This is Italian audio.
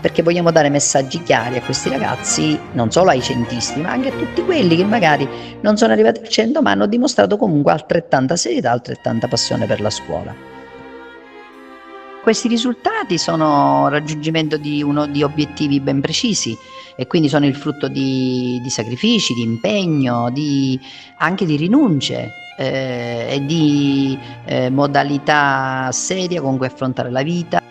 Perché vogliamo dare messaggi chiari a questi ragazzi, non solo ai centisti, ma anche a tutti quelli che magari non sono arrivati al 100, ma hanno dimostrato comunque altrettanta serietà, altrettanta passione per la scuola. Questi risultati sono raggiungimento di obiettivi ben precisi e quindi sono il frutto di sacrifici, di impegno, anche di rinunce, e di modalità seria con cui affrontare la vita.